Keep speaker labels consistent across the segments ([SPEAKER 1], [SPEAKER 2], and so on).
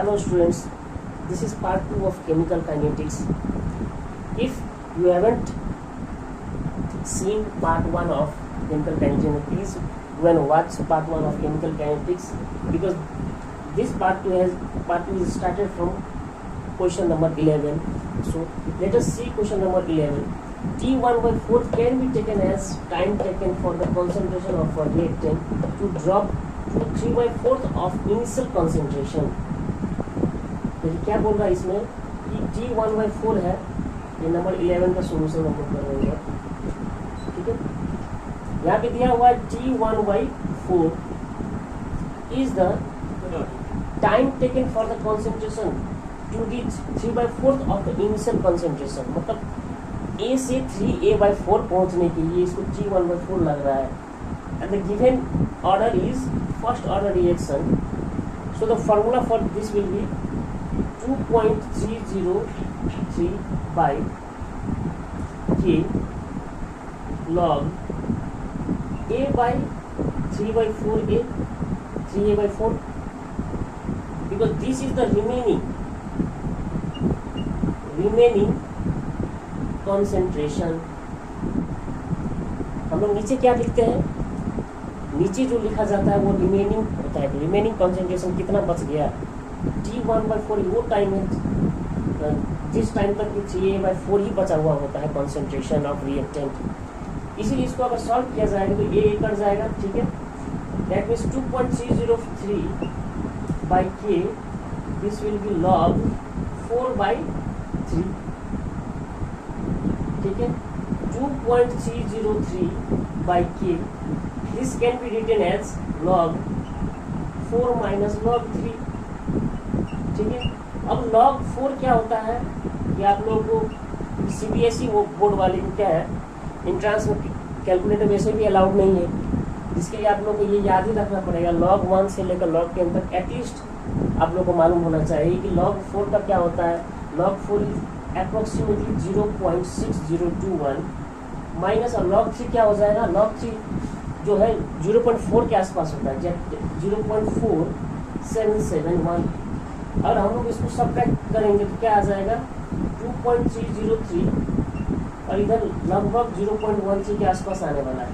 [SPEAKER 1] Hello students, this is part 2 of chemical kinetics. If you haven't seen part 1 of chemical kinetics, please go and watch part 1 of chemical kinetics, because this part 2 is started from question number 11. So let us see question number 11. T1/4 can be taken as time taken for the concentration of a reactant to drop to 3/4 of initial concentration. देखिए क्या बोल रहा है इसमें कि T1/4 है, ये number 11 का सोल्यूशन हम लोग कर रहे हैं, ठीक है। यहाँ पे दिया हुआ है T1/4 is the time taken for the concentration to reach 3/4 of the initial concentration. मतलब A से 3A/4 पहुंचने के लिए इसको T1/4 लग रहा है, and the given order is first order reaction. So the formula for this will be 2.303 by K log A by 3/4A, 3A/4, because this is the remaining concentration. हम लोग नीचे क्या लिखते हैं, नीचे जो लिखा जाता है वो रिमेनिंग होता है। रिमेनिंग कॉन्सेंट्रेशन कितना बच गया, T1/4 वो टाइम है जिस टाइम तक 3A/4 ही बचा हुआ होता है कॉन्सेंट्रेशन ऑफ रिएक्टेंट। इसीलिए इसको अगर सॉल्व किया जाएगा तो A कट जाएगा, ठीक है। That means 2.303 by K, this will be log 4/3, ठीक है। 2.303 by K, this can be written as log 4 minus log 3, ठीक है। अब log 4 क्या होता है, ये आप लोगों को CBSE वो बोर्ड वाले को क्या है, इंट्रांस में कैलकुलेटर वैसे भी अलाउड नहीं है, जिसके लिए आप लोग को ये याद ही रखना पड़ेगा। log 1 से लेकर log 10 तक एटलीस्ट आप लोग को मालूम होना चाहिए कि log 4 का क्या होता है। log 4 इज अप्रोक्सीमेटली 0.6021 माइनस, और log 3 क्या हो जाएगा, log 3 जो है 0.4 के आसपास होता है, 0.4771। और हम लोग इसको सब्ट्रैक्ट करेंगे तो क्या आ जाएगा 2.303, और इधर लगभग 0.13 के आसपास आने वाला है।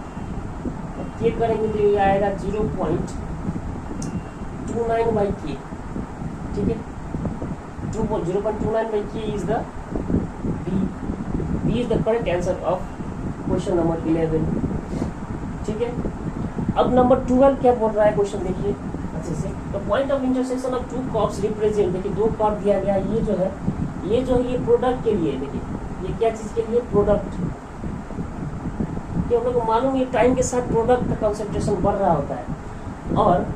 [SPEAKER 1] ये करेंगे तो ये आएगा 0.29 by K, ठीक है। 0.29 by K is the B is the correct answer of question number 11, ठीक है। अब नंबर 12 क्या बोल रहा है क्वेश्चन, देखिए अच्छे से। The point of intersection of to curves represent, देखिए दो कर्व दिया गया है, ये जो है ये प्रोडक्ट के लिए, देखिए ये क्या चीज़ के लिए, प्रोडक्ट। हम लोग को मालूम है टाइम के साथ प्रोडक्ट का कंसंट्रेशन बढ़ रहा होता है, और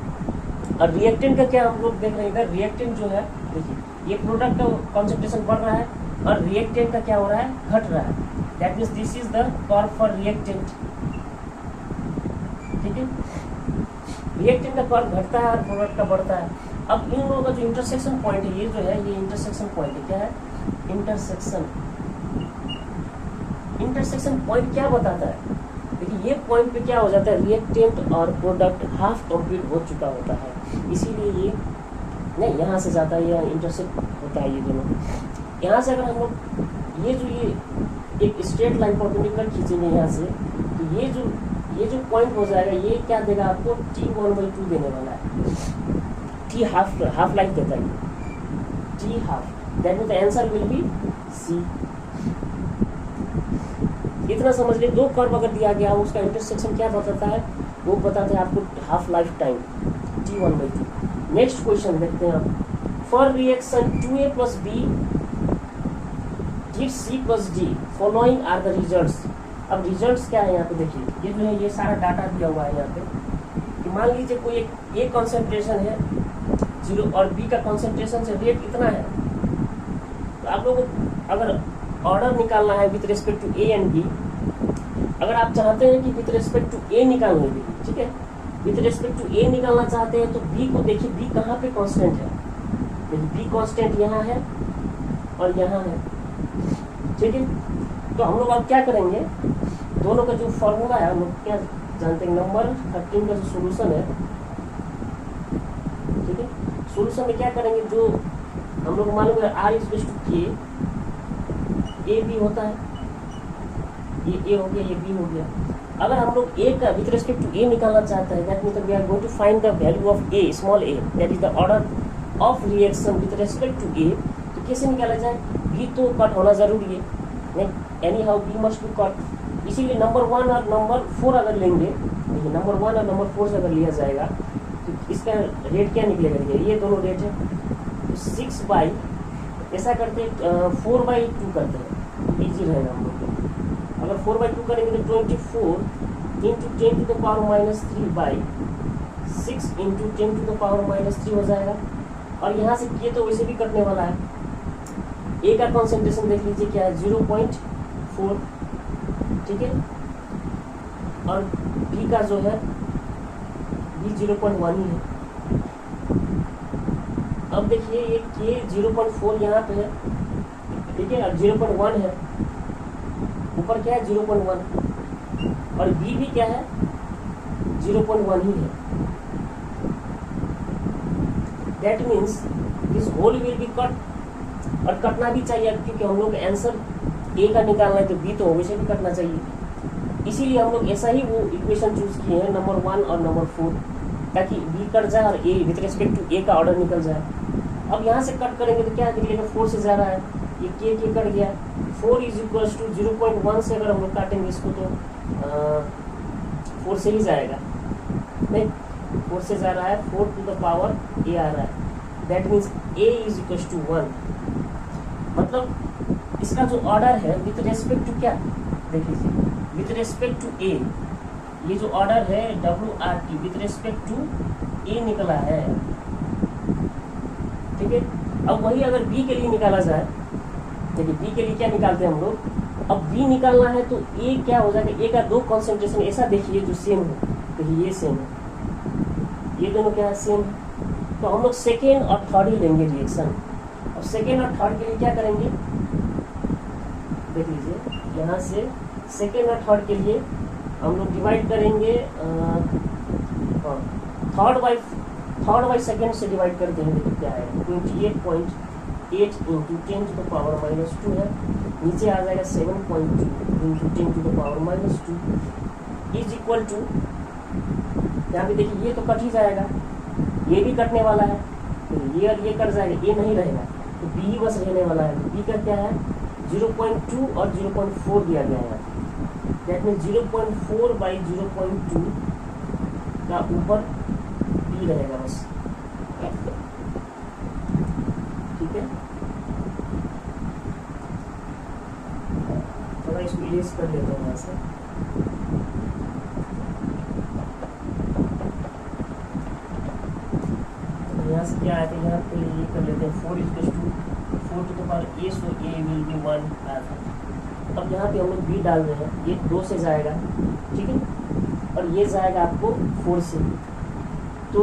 [SPEAKER 1] रिएक्टेंट का क्या हम लोग देख रहे हैं इधर। रिएक्टेंट जो है, देखिए ये प्रोडक्ट का कंसंट्रेशन बढ़ रहा है और रिएक्टेंट का क्या हो रहा है, घट रहा है। That means this is the curve for reactant, ठीक है। रिएक्टेंट का कर्व घटता है और प्रोडक्ट का बढ़ता है। अब इन लोगों का जो इंटरसेक्शन पॉइंट है, ये जो है ये इंटरसेक्शन पॉइंट है, क्या है, इंटरसेक्शन पॉइंट क्या बताता है। देखिए ये पॉइंट पे क्या हो जाता है, रिएक्टेंट और प्रोडक्ट हाफ कंप्लीट हो चुका होता है, इसीलिए ये नहीं यहाँ से जाता है, ये इंटरसेक्ट होता है ये दोनों। यहाँ से अगर हम लोग ये एक स्ट्रेट लाइन परपेंडिकुलर खींचेंगे यहाँ से, तो ये जो पॉइंट हो जाएगा, ये क्या देगा आपको, T1/2 देने वाला है। T हाफ लाइफ देता है, T half. That means the answer will B C। इतना समझ लीजिए, दो कर्व अगर दिया गया उसका इंटरसेक्शन क्या बताता है, वो बताते हैं आपको half life time T1/2। Next question देखते हैं आप। For reaction 2A + B gives C + D, following are the results. अब रिजल्ट्स क्या है यहाँ पे, देखिए ये जो है ये सारा डाटा दिया हुआ है यहाँ पे कि मान लीजिए कोई एक A कॉन्सेंट्रेशन है 0 और B का कॉन्सेंट्रेशन से रेट इतना है, तो आप लोगों को अगर ऑर्डर निकालना है with respect to A and B, अगर आप चाहते हैं कि विथ रिस्पेक्ट टू A निकालने के लिए, ठीक है, विथ रिस्पेक्ट टू A निकालना चाहते हैं तो B को देखिए, B कहाँ पे कांस्टेंट है, देखिए B कांस्टेंट यहाँ है और यहाँ है, ठीक है। तो हम लोग अब क्या करेंगे, दोनों का जो फॉर्मूला है हम लोग क्या जानते हैं, नंबर 13 का जो सोल्यूशन है, ठीक है। सोल्यूशन में क्या करेंगे, जो हम लोग मालूम है R इज टू के, ए बी होता है, ये ए हो गया, ये बी हो गया। अगर हम लोग ए का विथ रिस्पेक्ट टू ए निकालना चाहते हैं, that means we are going to find the value of A, small a, that is the order of reaction with respect to A. तो कैसे निकाला जाए, बी तो कट होना जरूरी है, नहीं, anyhow B must be cut. इसीलिए नंबर 1 और नंबर 4 अगर लेंगे, देखिए नंबर 1 और नंबर 4 से अगर लिया जाएगा तो इसका रेट क्या निकलेगा, ये दोनों रेट है, तो 6 बाई, ऐसा करते 4/2 करते हैं, इजी रहेगा हम लोग को। अगर 4/2 करेंगे तो 24 into 10 to the power -3 by 6 into 10 to the power -3 हो जाएगा। और यहाँ से ये तो वैसे भी कटने वाला है। ए का कॉन्सेंट्रेशन देख लीजिए क्या है, 0.4, ठीक है, और बी का जो है बी 0.1 ही है। अब देखिए ये के 0.4 यहाँ पे है, ठीक है, और 0.1 है, ऊपर क्या है 0.1, और बी भी क्या है 0.1 ही है। That means this whole will be cut, और कटना भी चाहिए क्योंकि हम लोग आंसर ए का निकालना है तो बी तो वैसे भी कटना चाहिए। इसीलिए हम लोग ऐसा ही वो इक्वेशन चूज किए हैं, नंबर 1 और नंबर 4, ताकि बी कट जाए और ए विथ रिस्पेक्ट टू ए का ऑर्डर निकल जाए। अब यहाँ से कट करेंगे तो क्या निकलेगा, 4 से जा रहा है, ये के कट गया, 4 इज इक्वल टू 0.1 से अगर हम लोग काटेंगे इसको तो 4 से ही जाएगा, नहीं 4 से जा रहा है, 4 टू द पावर ए आ रहा है, that means A is equal to 1। मतलब इसका जो ऑर्डर है विथ रेस्पेक्ट टू क्या, देख लीजिए, विथ रेस्पेक्ट टू ए, ये जो ऑर्डर है WRT विथ रेस्पेक्ट टू ए निकला है, ठीक है। अब वही अगर बी के लिए निकाला जाए, देखिए बी के लिए क्या निकालते हैं हम लोग, अब बी निकालना है तो ए क्या हो जाएगा, ए का दो कॉन्सेंट्रेशन ऐसा देखिए जो सेम हो, देखिए ये सेम है, ये दोनों क्या है सेम है, तो हम लोग सेकेंड और थर्ड ही लेंगे रिएक्शन। अब सेकेंड और थर्ड के लिए क्या करेंगे, देख लीजिए यहाँ से सेकेंड और थर्ड के लिए हम लोग डिवाइड करेंगे, थर्ड बाई सेकेंड से डिवाइड कर देंगे तो क्या है 28.8 इंटू 10 टू द पावर -2 है, नीचे आ जाएगा 7.2 into 10 to the power -2 is equal to, यहाँ पे देखिए ये तो कट ही जाएगा, ये भी कटने वाला है, तो ये और ये कट जाएगा, ये नहीं रहेगा, तो बी ही बस रहने वाला है। बी का क्या है 0.2 और 0.4 दिया गया है, दैट मीन 0.4/0.2 का ऊपर बी रहेगा बस, ठीक है। थोड़ा इसको इरेज कर लेते हैं यहाँ से, यहाँ से क्या आया था, यहाँ पे ये कर लेते हैं 4 to the power A, so A will be 1 आया था। अब यहाँ पे हम लोग बी डाल रहे हैं, ये 2 से जाएगा, ठीक है, और ये जाएगा आपको 4 से, तो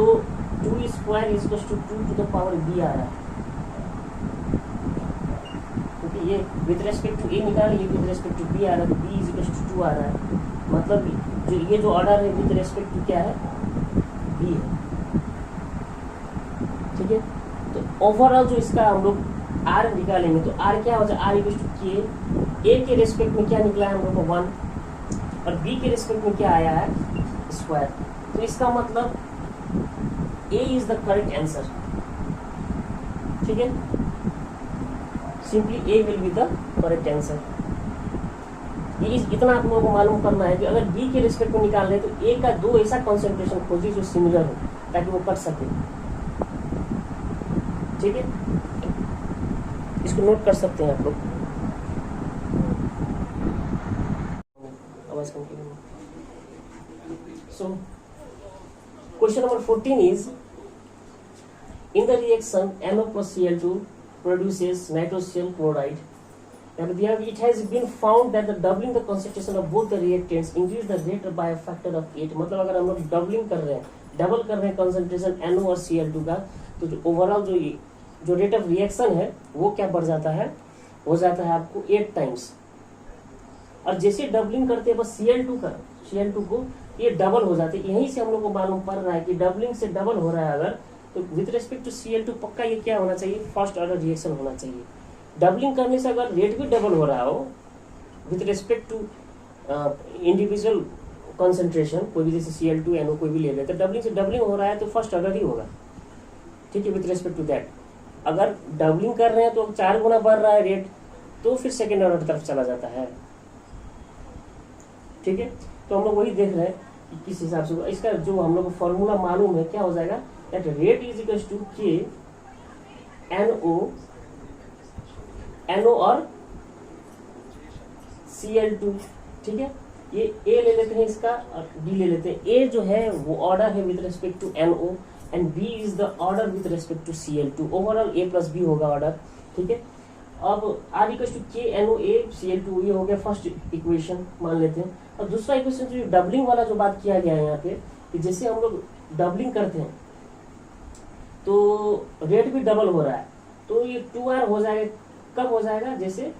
[SPEAKER 1] 2 square is to 2 to the power B आ रहा है, क्योंकि ये विथ रेस्पेक्ट टू ए निकाल, ये विथ रेस्पेक्ट टू बी आ रहा है, तो बी इज इक्वल टू 2 आ रहा है, मतलब जो ये जो ऑर्डर है विथ रेस्पेक्ट टू क्या है बी है, ठीक है। तो ओवरऑल जो इसका हम लोग आर निकालेंगे तो आर क्या हो जाए, आर इक्वल टू के, ए के रेस्पेक्ट में क्या निकला है हम लोग को 1, और बी के रेस्पेक्ट में क्या आया है स्क्वायर, तो इसका मतलब ए इज द करेक्ट आंसर, ठीक है, simply A will be the correct answer. ये इतना आप लोगों को मालूम करना है कि अगर बी के रेस्पेक्ट में निकाल रहे तो ए का 2 ऐसा कॉन्सेंट्रेशन खोजिए जो सिमिलर हो, ताकि वो कट सके, ठीक है, इसको नोट कर सकते हैं आप लोग। So, question number 14 is, in the reaction NO plus Cl2 produces nitrosyl chloride, and it has been found that the doubling the concentration of both the reactants increase the rate by a factor of 8। मतलब अगर हम लोग doubling कर रहे हैं, double कर रहे हैं कंसंट्रेशन NO और Cl2 का, तो जो ओवरऑल जो रेट ऑफ रिएक्शन है वो क्या बढ़ जाता है, हो जाता है आपको 8 टाइम्स। और जैसे डबलिंग करते हैं बस Cl2 को, ये डबल हो जाते हैं। यहीं से हम लोग को मालूम पड़ रहा है कि डबलिंग से डबल हो रहा है अगर, तो विथ रेस्पेक्ट टू Cl2 पक्का ये क्या होना चाहिए, फर्स्ट ऑर्डर रिएक्शन होना चाहिए। डबलिंग करने से अगर रेट भी डबल हो रहा हो with respect to individual concentration, कोई भी जैसे Cl2 NO कोई भी ले लेते, डबलिंग से डबलिंग हो रहा है तो फर्स्ट ऑर्डर ही होगा, ठीक है, विथ रेस्पेक्ट टू दैट। अगर डबलिंग कर रहे हैं तो 4 गुना बढ़ रहा है रेट, तो फिर सेकेंड ऑर्डर तरफ चला जाता है, ठीक है। तो हम लोग वही देख रहे हैं कि किस हिसाब से इसका जो हम लोग को फॉर्मूला मालूम है, क्या हो जाएगा, that rate is equal to K NO और Cl2, ठीक है। ये A ले लेते हैं इसका और B ले लेते हैं। A जो है वो ऑर्डर है with respect to NO and B is the order with respect to Cl2। Overall A plus B होगा ऑर्डर, ठीक है। अब R equal to K NOA Cl2, ये हो गया फर्स्ट इक्वेशन मान लेते हैं। अब दूसरा इक्वेशन जो डबलिंग वाला जो बात किया गया है यहाँ पे, कि जैसे हम लोग डबलिंग करते हैं तो रेट भी डबल हो रहा है, तो ये 2R हो जाएगा। कब हो जाएगा, जैसे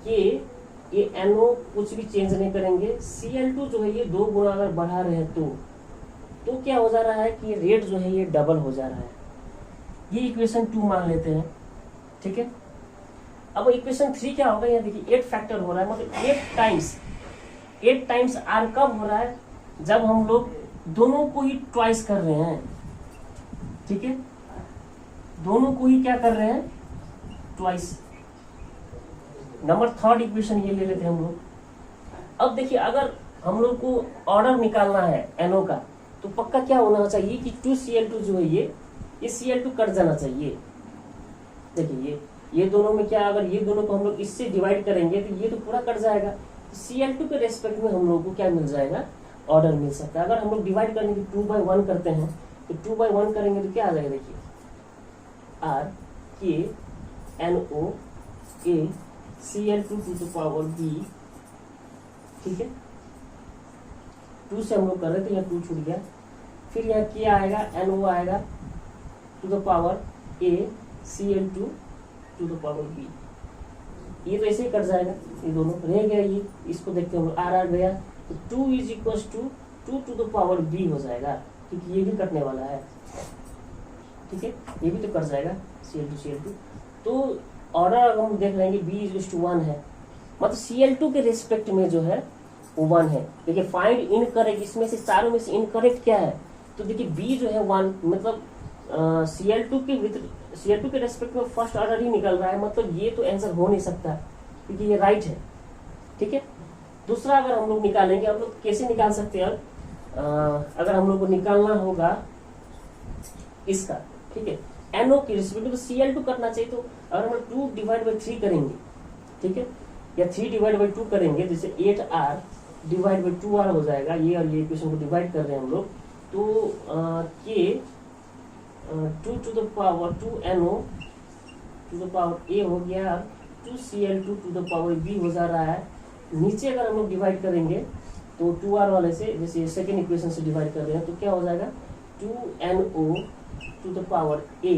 [SPEAKER 1] ये NO कुछ भी चेंज नहीं करेंगे, Cl2 जो है ये 2 गुना अगर बढ़ा रहे हैं तो क्या हो जा रहा है कि रेट जो है ये डबल हो जा रहा है। ये इक्वेशन 2 मान लेते हैं, ठीक है। अब इक्वेशन 3 क्या होगा, यहाँ देखिए 8 फैक्टर हो रहा है, मतलब 8 टाइम्स R कब हो रहा है, जब हम लोग दोनों को ही ट्वाइस कर रहे हैं, ठीक है, दोनों को ही क्या कर रहे हैं, ट्वाइस। नंबर थर्ड इक्वेशन ये ले लेते हैं हम लोग। अब देखिए अगर हम लोग को ऑर्डर निकालना है NO का, तो पक्का क्या होना चाहिए कि 2Cl2 जो है ये Cl2 कट जाना चाहिए। देखिए ये दोनों में क्या, अगर ये दोनों को हम लोग इससे डिवाइड करेंगे तो ये तो पूरा कट जाएगा। Cl2 के रेस्पेक्ट में हम लोग को क्या मिल जाएगा, ऑर्डर मिल सकता है। अगर हम लोग डिवाइड करने की 2/1 करते हैं तो 2/1 करेंगे तो क्या आ जाएगा, देखिए R K NO A Cl2 to the power B, ठीक है। 2 से हम लोग कर रहे थे, यहाँ 2 छूट गया, फिर यहाँ K आएगा, NO आएगा to the power A Cl2 to the power B। ये तो ऐसे ही कट जाएगा, ये दोनों रह गया, ये इसको देखते हैं हम लोग, R गया तो 2 is equal to 2 to the power B हो जाएगा, क्योंकि ये भी कटने वाला है, ठीक है, ये भी तो कट जाएगा Cl2। तो ऑर्डर अगर हम देख लेंगे B इज टू 1 है, मतलब Cl2 के रेस्पेक्ट में जो है वो 1 है। देखिए फाइंड इनकरेक्ट, इसमें से चारों में से इनकरेक्ट क्या है, तो देखिए B जो है 1, मतलब Cl2 के रेस्पेक्ट में फर्स्ट ऑर्डर ही निकल रहा है, मतलब ये तो आंसर हो नहीं सकता क्योंकि ये राइट है, ठीक है। दूसरा अगर हम लोग निकालेंगे, हम लोग कैसे निकाल सकते हैं, अगर हम लोग को निकालना होगा इसका, ठीक है, NO की रेस्पेक्ट में तो Cl2 करना चाहिए, तो अगर हम 2/3 करेंगे, ठीक है, या 3/2 करेंगे, जैसे 8R/2R हो जाएगा, ये और ये इक्वेशन को डिवाइड कर रहे हैं हम लोग, तो K 2 to the power 2 NO to the power A हो गया, 2Cl2 to the power B हो जा रहा है। नीचे अगर हम लोग डिवाइड करेंगे तो 2R वाले से, जैसे सेकेंड इक्वेशन से डिवाइड कर रहे हैं, तो क्या हो जाएगा 2NO to the power A,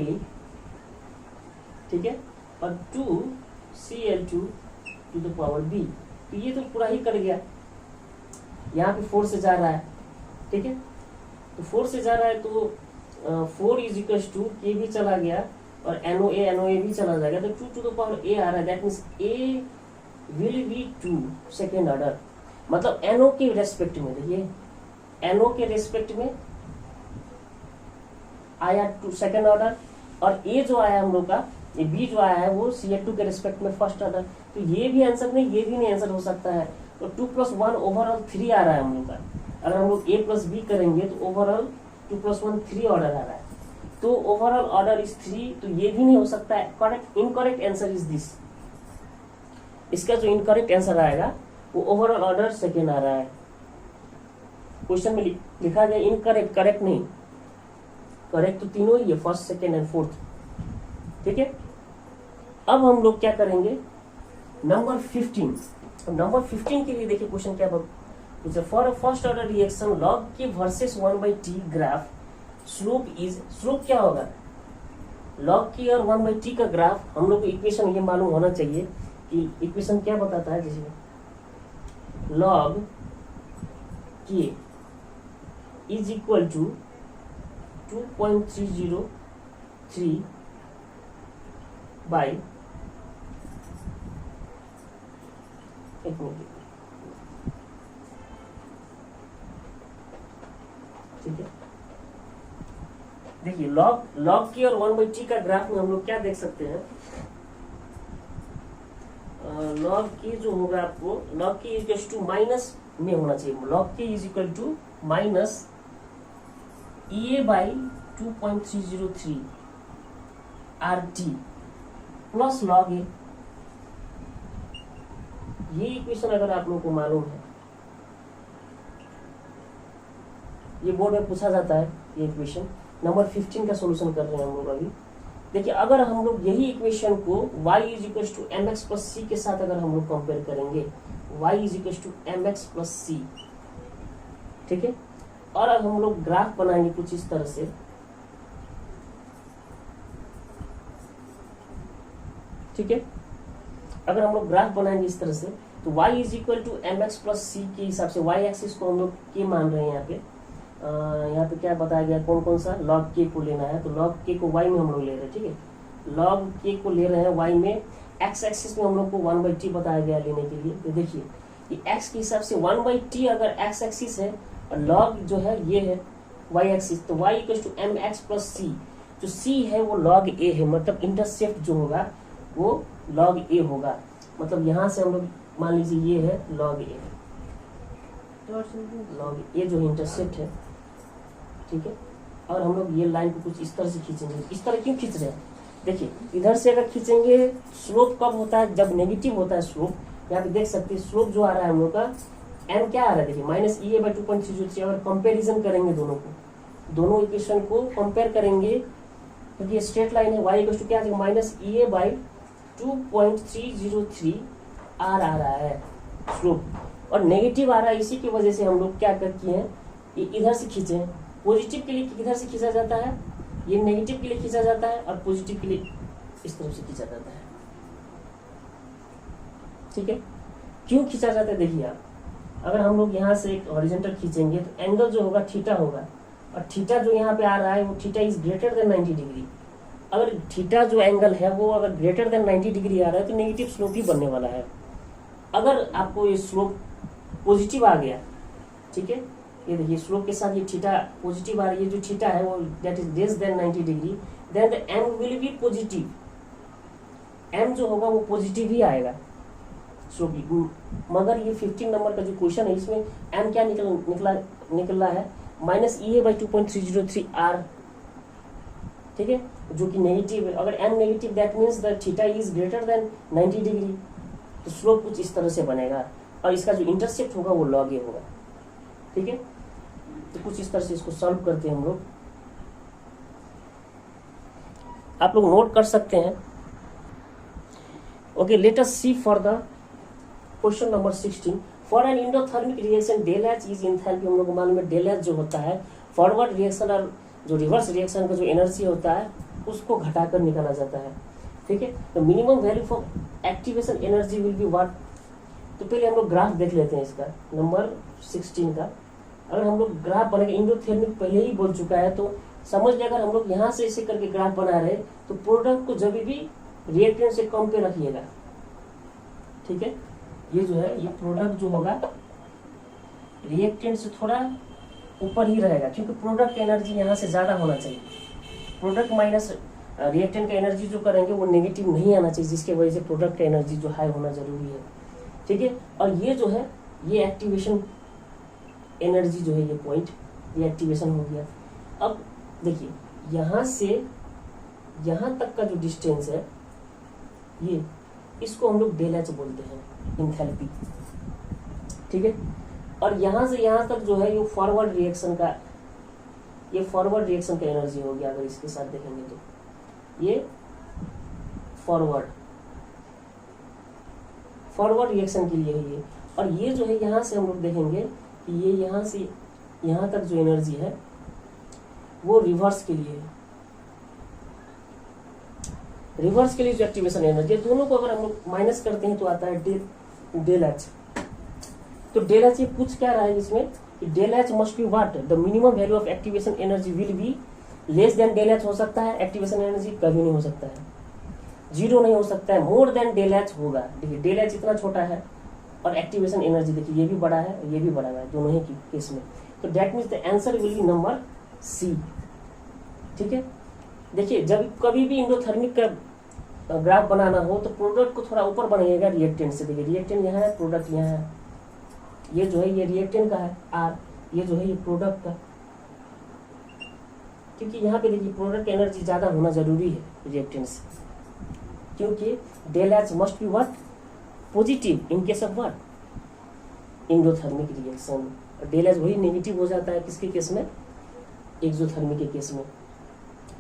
[SPEAKER 1] ठीक है, और 2Cl2 to the power B। तो ये तो पूरा ही कट गया, यहाँ पे 4 से जा रहा है, ठीक है, तो 4 से जा रहा है तो 4 इज इक्वल टू K भी चला गया और NOA भी चला जाएगा, तो 2 टू द पावर A आ रहा है, that means A will be 2 second order, मतलब NO के रेस्पेक्ट में, देखिए NO के रेस्पेक्ट में आया 2 सेकेंड ऑर्डर, और A जो आया हम लोग का, ये B जो आया है वो Cl2 के रेस्पेक्ट में फर्स्ट ऑर्डर, तो ये भी आंसर नहीं, ये भी नहीं आंसर हो सकता है, तो 2+1 ओवरऑल 3 आ रहा है हम लोग का। अगर हम लोग A प्लस B करेंगे तो ओवरऑल 2+1 3 ऑर्डर आ रहा है, तो ओवरऑल ऑर्डर इज 3, तो ये भी नहीं हो सकता है। Correct incorrect answer is this, इसका जो इनकरेक्ट आंसर आएगा वो ओवरऑल ऑर्डर सेकेंड आ रहा है। क्वेश्चन में लिखा गया इनकरेक्ट, करेक्ट नहीं, करेक्ट तो तीनों ही है, फर्स्ट सेकेंड एंड फोर्थ, ठीक है। अब हम लोग क्या करेंगे, नंबर 15। अब नंबर 15 के लिए देखिए क्वेश्चन क्या पूछा, for a first order reaction log K versus 1/t graph slope is, slope क्या होगा, लॉग की और 1/t का ग्राफ, हम लोग को इक्वेशन ये मालूम होना चाहिए कि इक्वेशन क्या बताता है, जैसे लॉग के इज इक्वल टू 2.303 बाई, एक मिनट, ठीक है। देखिए लॉग की और 1/t का ग्राफ में हम लोग क्या देख सकते हैं, लॉग की जो होगा आपको, लॉग की इक्वल टू माइनस में होना चाहिए, log K is equal to minus EA by 2.303 RT plus log A. ये इक्वेशन अगर आप लोगों को मालूम है, ये बोर्ड में पूछा जाता है, ये इक्वेशन नंबर 15 का सॉल्यूशन कर रहे हैं हम लोग अभी। देखिए अगर हम लोग यही इक्वेशन को y is equal to mx plus C के साथ अगर हम लोग कंपेयर करेंगे, y is equal to mx plus C, ठीक है, और अब हम लोग ग्राफ बनाएंगे कुछ इस तरह से, ठीक है। अगर हम लोग ग्राफ बनाएंगे इस तरह से, तो y is equal to mx plus C के हिसाब से y एक्सिस को हम लोग के मान रहे हैं। यहाँ पे क्या बताया गया, कौन कौन सा लॉग के को लेना है, तो लॉग के को y में हम लोग ले रहे हैं, ठीक है। लॉग के को ले रहे हैं y में, x एक्सिस में हम लोग को 1/t बताया गया लेने के लिए। तो देखिए ये x के हिसाब से 1/t अगर x एक्सिस है और लॉग जो है ये है y एक्सिस, तो y equal to mx plus C, जो c है वो लॉग a है, मतलब इंटरसेप्ट जो होगा वो लॉग a होगा। मतलब यहाँ से हम लोग मान लीजिए ये है लॉग a, लॉग a जो इंटरसेप्ट है, ठीक है। और हम लोग ये लाइन को कुछ इस तरह से खींचेंगे। इस तरह क्यों खींच रहे हैं, देखिए इधर से अगर खींचेंगे, स्लोप कब होता है, जब नेगेटिव होता है स्लोप। यहाँ पे देख सकते हैं स्लोप जो आ रहा है हम लोग का, एम क्या आ रहा है, देखिए माइनस EA बाई 2.303। अगर कंपेरिजन करेंगे दोनों को, दोनों इक्वेशन को कंपेयर करेंगे, क्योंकि ये स्ट्रेट लाइन है, y इक्वल टू क्या आ जाएगा, माइनस EA बाई 2.303 आ रहा है स्लोप, और नेगेटिव आ रहा है। इसी की वजह से हम लोग क्या किए हैं, ये इधर से खींचे हैं। पॉजिटिव के लिए किधर से खींचा जाता है, ये नेगेटिव के लिए खींचा जाता है, और पॉजिटिव के लिए इस तरफ से खींचा जाता है, ठीक है। क्यों खींचा जाता है, देखिए आप, अगर हम लोग यहाँ से एक हॉरिजॉन्टल खींचेंगे तो एंगल जो होगा थीटा होगा, और थीटा जो यहाँ पे आ रहा है वो theta is greater than 90 degree. अगर थीटा जो एंगल है वो अगर ग्रेटर देन 90 डिग्री आ रहा है तो नेगेटिव स्लोप ही बनने वाला है। अगर आपको ये स्लोप पॉजिटिव आ गया, ठीक है, ये देखिए स्लोप के साथ ये थीटा पॉजिटिव आ रही है, जो थीटा है वो that is less than 90 degree, then the m will be positive, m जो होगा वो पॉजिटिव ही आएगा स्लोप। मगर ये 15 नंबर का जो क्वेश्चन है इसमें m क्या निकला है, माइनस EA बाई 2.303 R, ठीक है, जो कि नेगेटिव है। अगर m negative that means the theta is greater than 90 degree, तो स्लोप कुछ इस तरह से बनेगा, और इसका जो इंटरसेप्ट होगा वो लॉग ए होगा, ठीक है। तो कुछ इस तरह से इसको सॉल्व करते हैं हम लोग, आप लोग नोट कर सकते हैं। Okay, let us see for the question number 16। For an endothermic reaction del H is enthalpy, हम लोग को मालूम है डेल एच जो होता है फॉरवर्ड रिएक्शन और जो रिवर्स रिएक्शन का जो एनर्जी होता है उसको घटाकर निकाला जाता है, ठीक है। तो minimum value for activation energy will be what. तो पहले हम लोग ग्राफ देख लेते हैं इसका, नंबर 16 का। अगर हम लोग ग्राफ बनेगा, इंडोथर्मिक पहले ही बोल चुका है, तो समझ लिया। अगर हम लोग यहाँ से ऐसे करके ग्राफ बना रहे तो प्रोडक्ट को जब भी रिएक्टेंट से कम पे रखिएगा, ठीक है। ये जो है ये प्रोडक्ट जो होगा रिएक्टेंट से थोड़ा ऊपर ही रहेगा, क्योंकि प्रोडक्ट का एनर्जी यहाँ से ज्यादा होना चाहिए। प्रोडक्ट माइनस रिएक्टेंट का एनर्जी जो करेंगे वो नेगेटिव नहीं आना चाहिए, जिसके वजह से प्रोडक्ट का एनर्जी जो हाई होना जरूरी है, ठीक है। और ये जो है ये एक्टिवेशन एनर्जी जो है, ये पॉइंट, ये एक्टिवेशन हो गया। अब देखिए यहाँ से यहाँ तक का जो डिस्टेंस है ये, इसको हम लोग डेल एच बोलते हैं, एंथैल्पी, ठीक है। और यहाँ से यहाँ तक जो है ये फॉरवर्ड रिएक्शन का, ये फॉरवर्ड रिएक्शन का एनर्जी हो गया। अगर इसके साथ देखेंगे तो ये फॉरवर्ड रिएक्शन के लिए है ये। और ये जो है यहाँ से हम लोग देखेंगे कि ये यहाँ से यहाँ तक जो एनर्जी है वो रिवर्स के लिए है। रिवर्स के लिए जो एक्टिवेशन एनर्जी है, दोनों को अगर हम लोग माइनस करते हैं तो आता है डेल एच। तो डेल एच ये पूछ क्या रहा है इसमें कि del H must be what, the minimum value of activation energy will be less than del H हो सकता है एक्टिवेशन एनर्जी, कभी नहीं हो सकता है। जीरो नहीं हो सकता है, मोर देन डेल एच होगा। देखिए डेल एच इतना छोटा है और एक्टिवेशन एनर्जी देखिए ये भी बड़ा है, ये भी बड़ा है, दोनों ही की केस में। तो that means the answer will be number C. ठीक है, देखिए जब कभी भी इंडोथर्मिक का ग्राफ बनाना हो तो प्रोडक्ट को थोड़ा ऊपर बनाइएगा रिएक्टेंट से। देखिए रिएक्टेंट यहाँ है, प्रोडक्ट यहाँ है, ये जो है ये रिएक्टेंट का है आर, ये जो है ये प्रोडक्ट का, क्योंकि यहाँ पे देखिए प्रोडक्ट एनर्जी ज्यादा होना जरूरी है रिएक्टेंट से, क्योंकि del H must be what positive in case of what endothermic reaction. Del H वही नेगेटिव हो जाता है किसके केस में, एक्सोथर्मिक के केस में।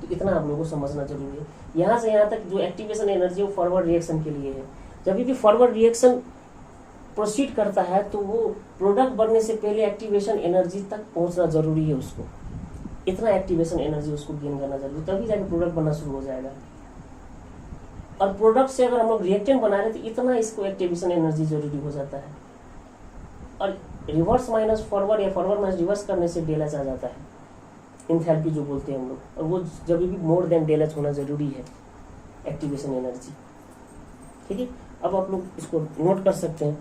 [SPEAKER 1] तो इतना आप लोगों को समझना जरूरी है। यहाँ से यहाँ तक जो एक्टिवेशन एनर्जी है वो फॉरवर्ड रिएक्शन के लिए है। जब भी फॉरवर्ड रिएक्शन प्रोसीड करता है तो वो प्रोडक्ट बनने से पहले एक्टिवेशन एनर्जी तक पहुंचना जरूरी है उसको, इतना एक्टिवेशन एनर्जी उसको गेन करना जरूरी है, तभी जाके प्रोडक्ट बनना शुरू हो जाएगा। और प्रोडक्ट से अगर हम लोग रिएक्टेंट बना रहे तो इतना इसको एक्टिवेशन एनर्जी जरूरी हो जाता है। और रिवर्स माइनस फॉरवर्ड या फॉरवर्ड माइनस रिवर्स करने से डेल एच आ जाता है, इंथैल्पी जो बोलते हैं हम लोग, और वो जब भी मोर देन डेल एच होना जरूरी है एक्टिवेशन एनर्जी। ठीक है, अब आप लोग इसको नोट कर सकते हैं।